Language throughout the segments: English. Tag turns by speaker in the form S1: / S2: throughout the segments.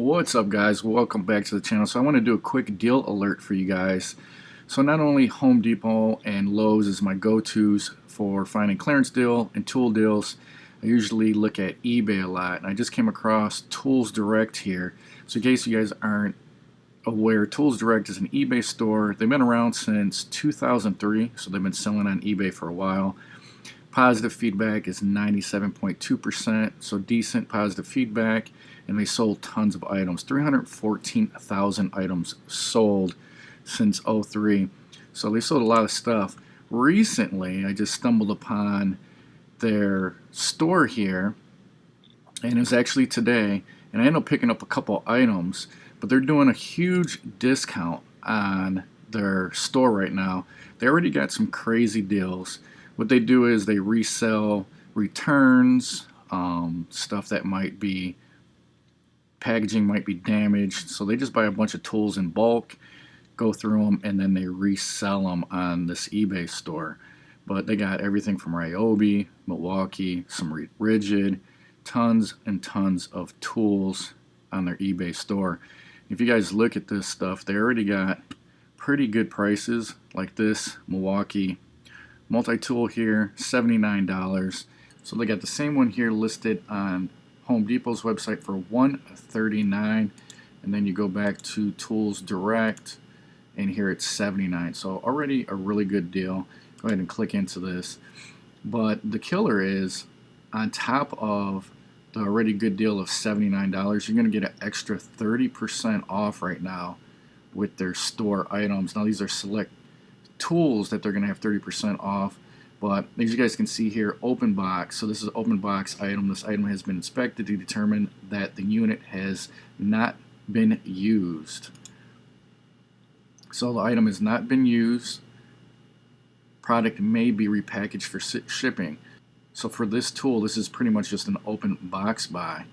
S1: What's up, guys? Welcome back to the channel. So I want to do a quick deal alert for you guys. So not only Home Depot and Lowe's is my go-tos for finding clearance deal and tool deals, I usually look at eBay a lot, and I just came across Tools Direct here. So in case you guys aren't aware, Tools Direct is an eBay store. They've been around since 2003, so they've been selling on eBay for a while. Positive feedback is 97.2%, so decent positive feedback, and they sold tons of items. 314,000 items sold since '03, so they sold a lot of stuff. Recently, I just stumbled upon their store here, and it was actually today, and I ended up picking up a couple items, but they're doing a huge discount on their store right now. They already got some crazy deals. What they do is they resell returns, stuff that might be, packaging might be damaged, so they just buy a bunch of tools in bulk, go through them, and then they resell them on this eBay store. But they got everything from Ryobi, Milwaukee, some rigid, tons and tons of tools on their eBay store. If you guys look at this stuff, they already got pretty good prices, like this Milwaukee multi-tool here, $79. So they got the same one here listed on Home Depot's website for $139, and then you go back to Tools Direct, and here it's $79. So already a really good deal. Go ahead and click into this. But the killer is, on top of the already good deal of $79, you're going to get an extra 30% off right now with their store items. Now these are select tools that they're going to have 30% off, but as you guys can see here, open box. So this is an open box item. This item has been inspected to determine that the unit has not been used. So the item has not been used. Product may be repackaged for shipping. So for this tool, this is pretty much just an open box buy.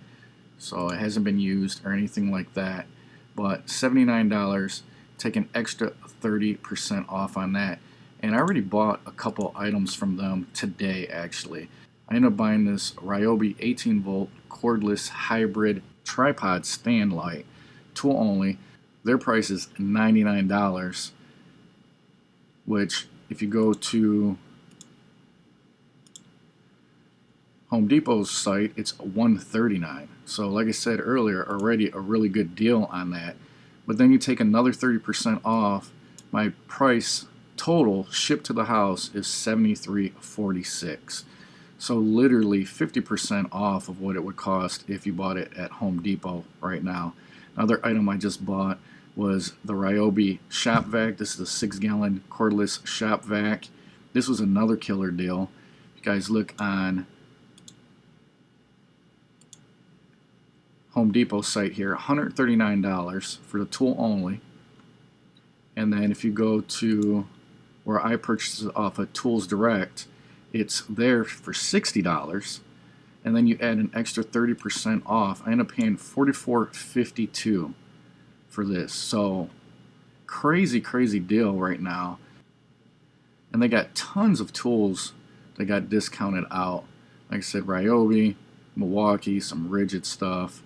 S1: So it hasn't been used or anything like that. But $79, take an extra 30% off on that. And I already bought a couple items from them today, actually. I ended up buying this Ryobi 18-volt cordless hybrid tripod stand light, tool only. Their price is $99, which if you go to Home Depot's site, it's $139. So like I said earlier, already a really good deal on that. But then you take another 30% off. My price total shipped to the house is $73.46. So literally 50% off of what it would cost if you bought it at Home Depot right now. Another item I just bought was the Ryobi shop vac. This is a 6-gallon cordless shop vac. This was another killer deal. If you guys look on Home Depot site here, $139 for the tool only. And then if you go to where I purchased it off of Tools Direct, it's there for $60, and then you add an extra 30% off. I end up paying $44.52 for this. So crazy deal right now. And they got tons of tools that got discounted out. Like I said, Ryobi, Milwaukee, some rigid stuff.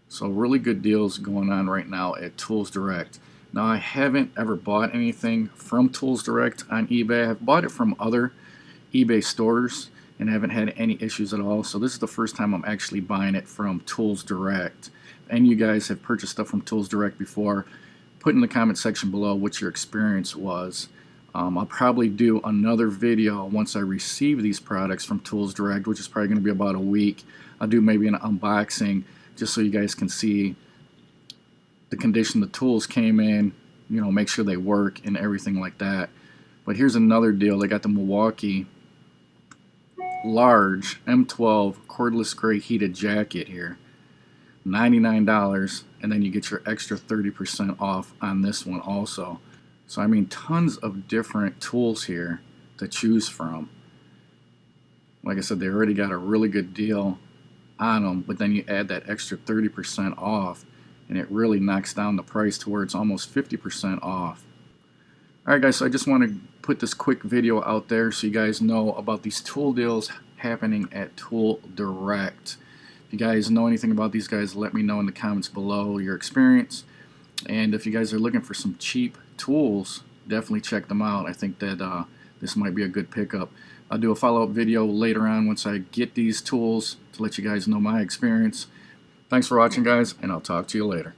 S1: So really good deals going on right now at Tools Direct. Now I haven't ever bought anything from Tools Direct on eBay. I've bought it from other eBay stores and haven't had any issues at all. So this is the first time I'm actually buying it from Tools Direct. And you guys have purchased stuff from Tools Direct before, put in the comment section below what your experience was. I'll probably do another video once I receive these products from Tools Direct, which is probably going to be about a week. I'll do maybe an unboxing just so you guys can see the condition the tools came in, you know, make sure they work and everything like that. But here's another deal. They got the Milwaukee large M12 cordless gray heated jacket here, $99, and then you get your extra 30% off on this one also. So I mean, tons of different tools here to choose from. Like I said, they already got a really good deal on them, but then you add that extra 30% off, and it really knocks down the price to where it's almost 50% off. Alright guys, so I just want to put this quick video out there so you guys know about these tool deals happening at Tool Direct. If you guys know anything about these guys, let me know in the comments below your experience. And if you guys are looking for some cheap tools, definitely check them out. I think that this might be a good pickup. I'll do a follow-up video later on once I get these tools to let you guys know my experience. Thanks for watching, guys, and I'll talk to you later.